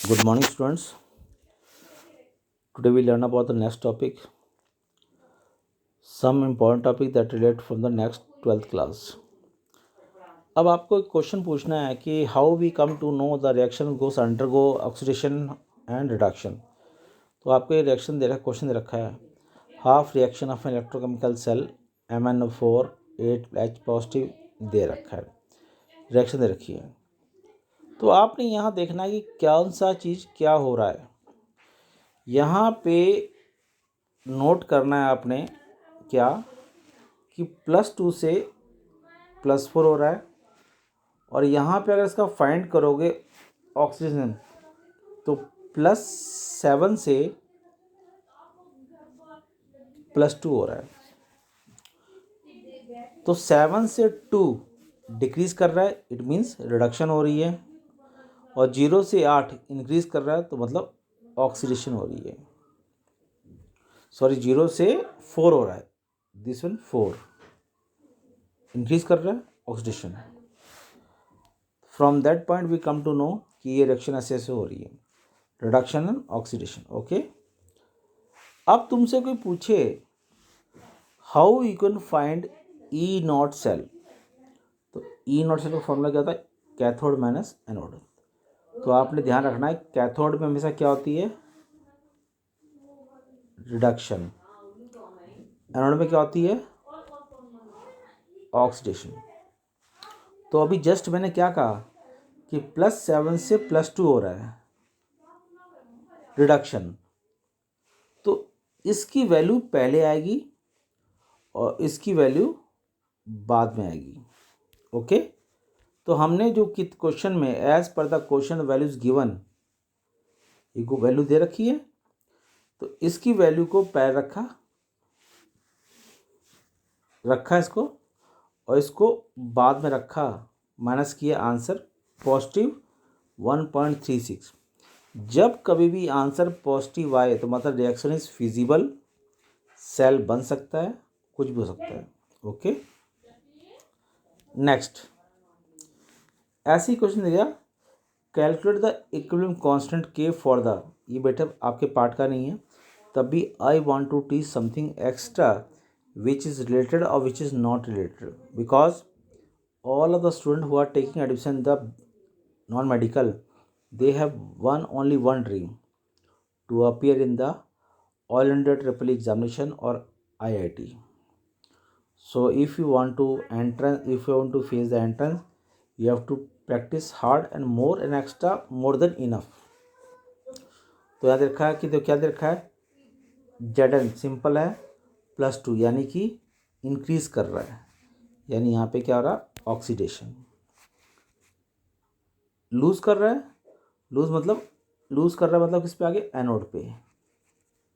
Good morning, students. Today we learn about the next topic, some important topic that relate from the next 12th class. अब आपको एक question पूछना है कि how we come to know the reaction goes undergo oxidation and reduction. तो आपको ये reaction दे रखा क्वेश्चन दे रखा है, half reaction of an electrochemical cell MnO4 8H positive दे रखा है, रिएक्शन दे रखी है। तो आपने यहाँ देखना है कि कौन सा चीज़ क्या हो रहा है। यहाँ पे नोट करना है आपने क्या कि +2 से +4 हो रहा है, और यहाँ पे अगर इसका फाइंड करोगे ऑक्सीजन तो +7 से +2 हो रहा है। तो 7 से 2 डिक्रीज कर रहा है, इट मीन्स रिडक्शन हो रही है, और 0 से 8 इंक्रीज कर रहा है तो मतलब ऑक्सीडेशन हो रही है। सॉरी, 0 से 4 हो रहा है, दिस वन 4 इंक्रीज कर रहा है, oxidation. From that point we come to know कि ये रिएक्शन ऐसे ऐसे हो रही है, रिडक्शन एंड ऑक्सीडेशन। ओके, अब तुमसे कोई पूछे how you can find E naught cell, तो ई नॉट सेल का फॉर्मूला क्या होता है, कैथोड माइनस एनोड। तो आपने ध्यान रखना है कैथोड में हमेशा क्या होती है, रिडक्शन, एनोड में क्या होती है, ऑक्सीडेशन। तो अभी जस्ट मैंने क्या कहा कि +7 से +2 हो रहा है रिडक्शन, तो इसकी वैल्यू पहले आएगी और इसकी वैल्यू बाद में आएगी। ओके, तो हमने जो कि क्वेश्चन में as per the question values given इको वैल्यू दे रखी है, तो इसकी वैल्यू को पहले रखा इसको, और इसको बाद में रखा, माइनस किया, आंसर पॉजिटिव 1.36। जब कभी भी आंसर पॉजिटिव आए तो मतलब रिएक्शन इज फिजिबल, सेल बन सकता है, कुछ भी हो सकता है। ओके, नेक्स्ट ऐसे ही क्वेश्चन दिया, कैलकुलेट द इक्विलिब्रियम कांस्टेंट के फॉर द, ये बेटा आपके पार्ट का नहीं है, तब भी I want to teach something extra which is related और which is not related, because all of the students who are taking admission in the non-medical, they have only one dream, to appear in the all India triple examination or IIT. So if you want to face the entrance, you have to practice hard and more and extra, more than enough. तो याद रखा है कि तो क्या दे रखा है, Zn simple है +2, यानी कि इंक्रीज कर रहा है, यानी यहाँ पे क्या हो रहा है, ऑक्सीडेशन। लूज़ कर रहा है, लूज़ कर रहा है मतलब किस पे आगे, एनोड पे,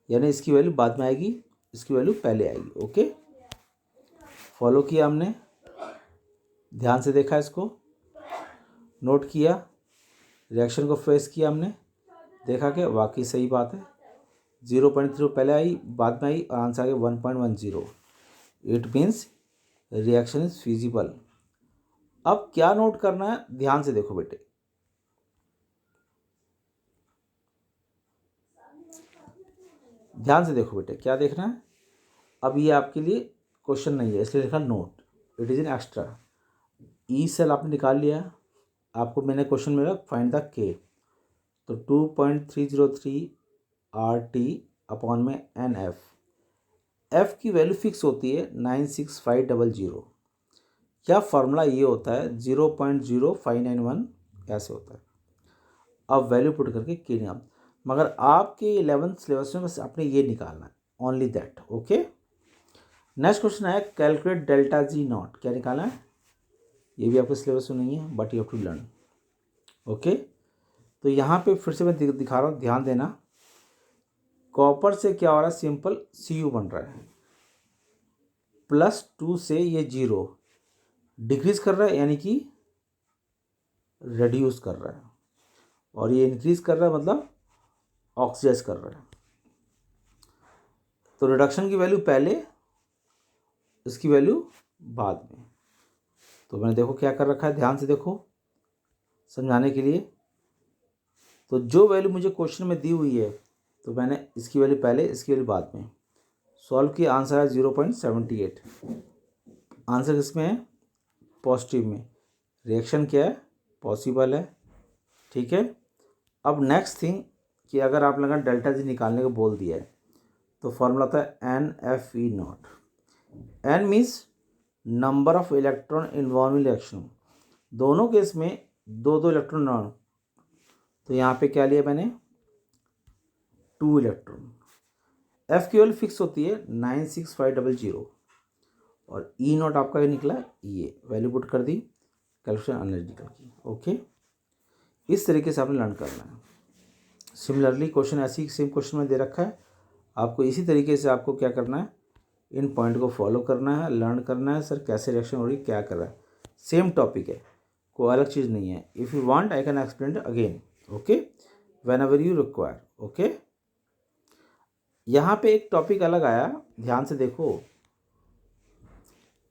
यानी इसकी वैल्यू बाद में आएगी, इसकी वैल्यू पहले आएगी। ओके, फॉलो किया हमने, ध्यान से देखा, इसको नोट किया, रिएक्शन को फेस किया हमने, देखा कि वाकई सही बात है, 0.3 पहले आई, बाद में आई, और आंसर आ गया 1.10। It means reaction is feasible. अब क्या नोट करना है, ध्यान से देखो बेटे, ध्यान से देखो बेटे, क्या देखना है। अब ये आपके लिए क्वेश्चन नहीं है, इसलिए लिखा note, it is an extra. E cell आपने निकाल लिया, आपको मैंने क्वेश्चन मिला फाइंड द के, तो 2.303 RT अपॉन में NF, एफ की वैल्यू फिक्स होती है 96500। क्या फार्मूला ये होता है 0.0591, ऐसे होता है। अब वैल्यू पुट करके के निकाल, मगर आपके 11th सिलेबस में बस आपने ये निकालना है, only that. Okay, next question है कैलकुलेट डेल्टा जी नॉट, क्या निकालना है, ये भी आपके सिलेबस में नहीं है, but you have to learn. Okay, तो यहाँ पे फिर से मैं दिखा रहा हूँ, ध्यान देना, कॉपर से क्या हो रहा है, सिंपल Cu बन रहा है, +2 से ये 0 डिक्रीज कर रहा है, यानी कि रिड्यूस कर रहा है, और ये इंक्रीज कर रहा है मतलब ऑक्सीडाइज कर रहा है। तो रिडक्शन की वैल्यू पहले, इसकी वैल्यू बाद में। तो मैंने देखो क्या कर रखा है, ध्यान से देखो समझाने के लिए, तो जो वैल्यू मुझे क्वेश्चन में दी हुई है तो मैंने इसकी वैल्यू पहले, इसकी वैल्यू बाद में सॉल्व किया। आंसर है 0.78। आंसर किसमें है? पॉजिटिव में। रिएक्शन क्या है? पॉसिबल है। ठीक है। अब नेक्स्ट थिंग कि अगर आप लोगों ने डेल्टा जी निकालने को बोल दिया है तो फॉर्मूला था NFE0। N means number of electron involve in reaction. दोनों केस में दो दो इलेक्ट्रॉन, तो यहाँ पे क्या लिया मैंने? 2 इलेक्ट्रॉन। F की वैल्यू फिक्स होती है 96500 और E0 आपका ये निकला, ये वैल्यू पुट कर दी, कैलकुलेशन एनालिटिकल की। ओके, इस तरीके से आपने लर्न करना है। सिमिलरली क्वेश्चन ऐसी सेम क्वेश्चन में दे रखा है, आपको इसी तरीके से आपको क्या करना है, इन पॉइंट को फॉलो करना है, लर्न करना है। सर कैसे रिएक्शन हो रही, क्या कर रहा है, सेम टॉपिक है, कोई अलग चीज़ नहीं है। If you want I can explain it again, okay, when ever you require. Okay, यहाँ पे एक टॉपिक अलग आया, ध्यान से देखो,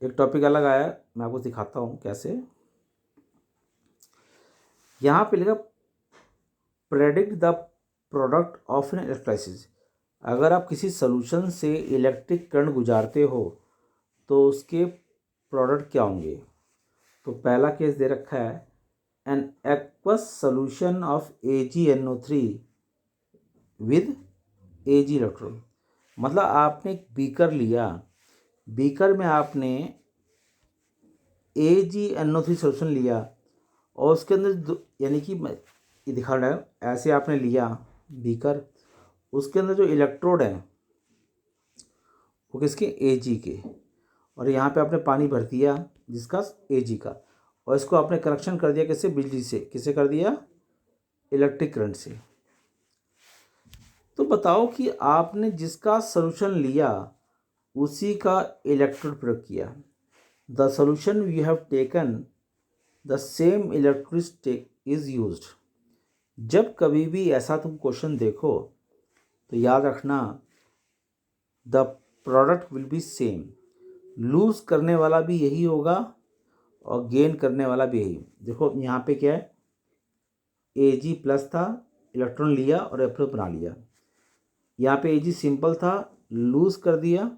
एक टॉपिक अलग आया, मैं आपको दिखाता हूँ कैसे। यहाँ पे लिखा predict the product of an electrolysis. अगर आप किसी सोल्यूशन से इलेक्ट्रिक करंट गुजारते हो तो उसके प्रोडक्ट क्या होंगे। तो पहला केस दे रखा है, an aqueous solution of AgNO3 with Ag electron. मतलब आपने एक बीकर लिया, बीकर में आपने AgNO3 सोल्यूशन लिया और उसके अंदर यानी कि ये दिखा रहा है, ऐसे आपने लिया बीकर, उसके अंदर जो इलेक्ट्रोड हैं वो किसके? Ag के, और यहाँ पे आपने पानी भर दिया जिसका Ag का, और इसको आपने कनेक्शन कर दिया किससे? बिजली से। किससे कर दिया? इलेक्ट्रिक करंट से। तो बताओ कि आपने जिसका सोल्यूशन लिया उसी का इलेक्ट्रोड प्रयोग किया। The solution you have taken the same electric is used. जब कभी भी ऐसा तुम क्वेश्चन देखो तो याद रखना, the product will be same. Lose करने वाला भी यही होगा और गेन करने वाला भी यही। देखो यहाँ पे क्या है, Ag प्लस था, इलेक्ट्रॉन लिया और इलेक्ट्रॉन बना लिया। यहाँ पे Ag सिंपल था, लूज कर दिया,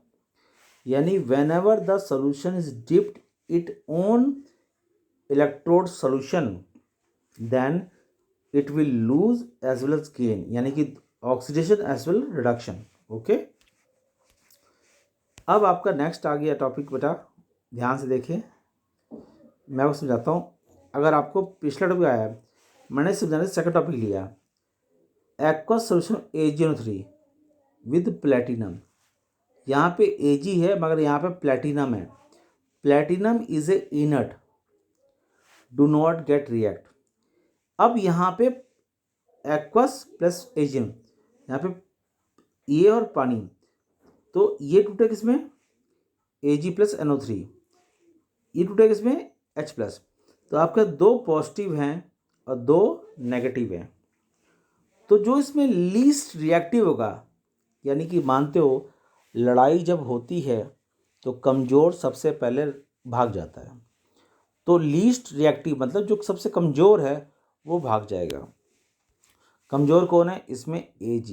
यानी whenever the solution is dipped it own electrode solution then it will lose as well as gain, यानी कि oxidation as well reduction. Okay, अब आपका नेक्स्ट आ गया टॉपिक, बेटा ध्यान से देखिए, मैं आपको समझाता हूँ। अगर आपको पिछला टॉपिक आया है, मैंने समझाने सेकंड टॉपिक लिया, aqueous solution AgNO3 with platinum. यहाँ पे Ag है मगर यहाँ पे प्लेटिनम है। Platinum is a inert, do not gate react. अब यहाँ पे एक्वस प्लस Ag, यहाँ पे ये और पानी, तो ये टूटे किसमें? Ag प्लस NO3, ये टूटे किसमें? H plus. तो आपके दो पॉजिटिव हैं और दो नेगेटिव हैं। तो जो इसमें लीस्ट रिएक्टिव होगा, यानी कि मानते हो लड़ाई जब होती है तो कमज़ोर सबसे पहले भाग जाता है, तो लीस्ट रिएक्टिव मतलब जो सबसे कमज़ोर है वो भाग जाएगा। कमज़ोर कौन है इसमें? Ag,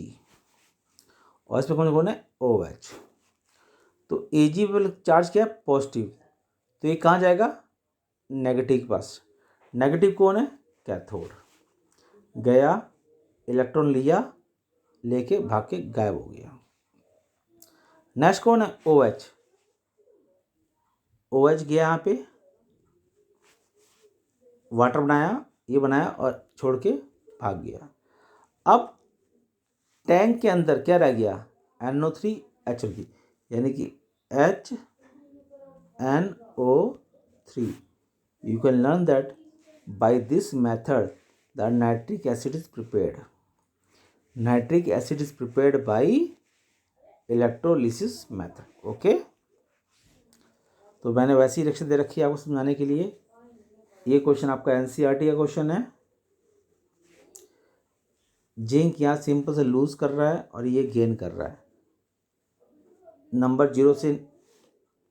और इसमें कौन है? OH। तो Ag पर चार्ज क्या है? पॉजिटिव, तो ये कहाँ जाएगा? नेगेटिव के पास। नेगेटिव कौन है? कैथोड। गया, इलेक्ट्रॉन लिया, लेके भाग के गायब हो गया। नेक्स्ट कौन है? OH। OH गया यहाँ पे, वाटर बनाया, ये बनाया और छोड़ के भाग गया। अब टैंक के अंदर क्या रह गया? NO3 HO3, यानी कि HNO3। You can learn that by this method the nitric acid is prepared. Nitric acid is prepared by electrolysis method. Okay? तो मैंने वैसी रिएक्शन दे रखी है आपको समझाने के लिए। ये क्वेश्चन आपका NCERT का क्वेश्चन है। जिंक यहाँ सिंपल से लूज कर रहा है और ये गेन कर रहा है, नंबर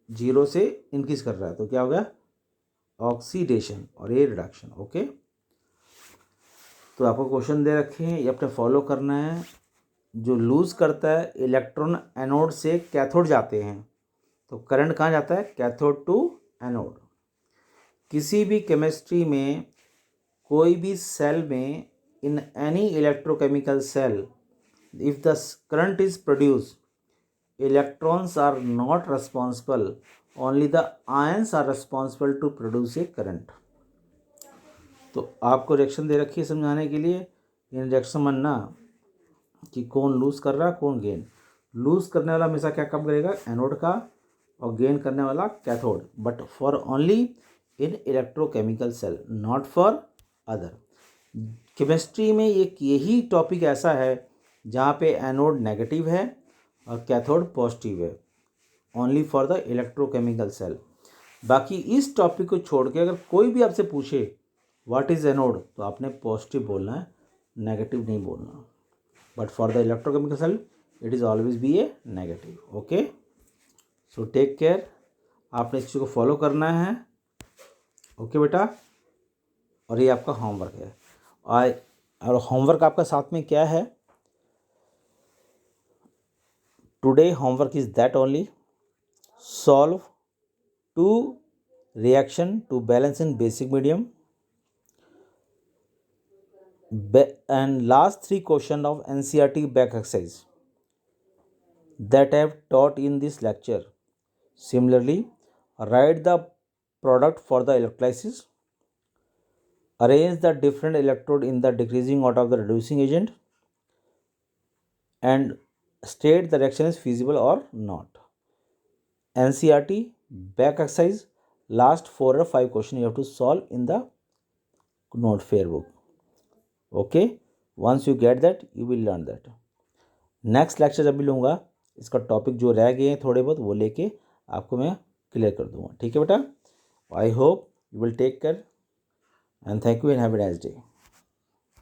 जीरो से इंक्रीज कर रहा है, तो क्या हो गया? ऑक्सीडेशन और ये रिडक्शन। ओके, तो आपको क्वेश्चन दे रखे हैं, ये अपने फॉलो करना है। जो लूज़ करता है इलेक्ट्रॉन एनोड से कैथोड जाते हैं, तो करंट कहाँ जाता है? Cathode to anode. किसी भी केमिस्ट्री में कोई भी सेल में, in any electrochemical cell, if the current is produce, electrons are not responsible, only the ions are responsible to produce a current. तो आपको रिएक्शन दे रखी है समझाने के लिए। इन रिएक्शन बनना कि कौन लूज़ कर रहा है कौन गेन। लूज़ करने वाला हमेशा क्या काम करेगा? एनोड का, और गेन करने वाला cathode, but for only in electrochemical cell, not for other. Chemistry में एक यही टॉपिक ऐसा है जहाँ पे एनोड नेगेटिव है और कैथोड पॉजिटिव है, only for the electrochemical cell. बाकी इस टॉपिक को छोड़ के अगर कोई भी आपसे पूछे व्हाट इज़ एनोड, तो आपने पॉजिटिव बोलना है, नेगेटिव नहीं बोलना। But for the electrochemical cell it is always be a negative. Okay, so take care. आपने इस चीज़ को फॉलो करना है। ओके बेटा, और ये आपका होमवर्क है। और होमवर्क आपका साथ में क्या है? Today homework is that only, solve 2 reaction to balance in basic medium, and last 3 question of NCERT back exercise that I have taught in this lecture. Similarly, write the product for the electrolysis, arrange the different electrode in the decreasing order of the reducing agent, and state the reaction is feasible or not. NCERT back exercise, last 4 or 5 questions you have to solve in the note fair book. Okay, once you get that you will learn that. Next lecture जब भी लूँगा, इसका topic जो रह गए हैं थोड़े बहुत वो लेके आपको मैं क्लियर कर दूँगा। ठीक है बेटा, I hope you will take care and thank you and have a nice day.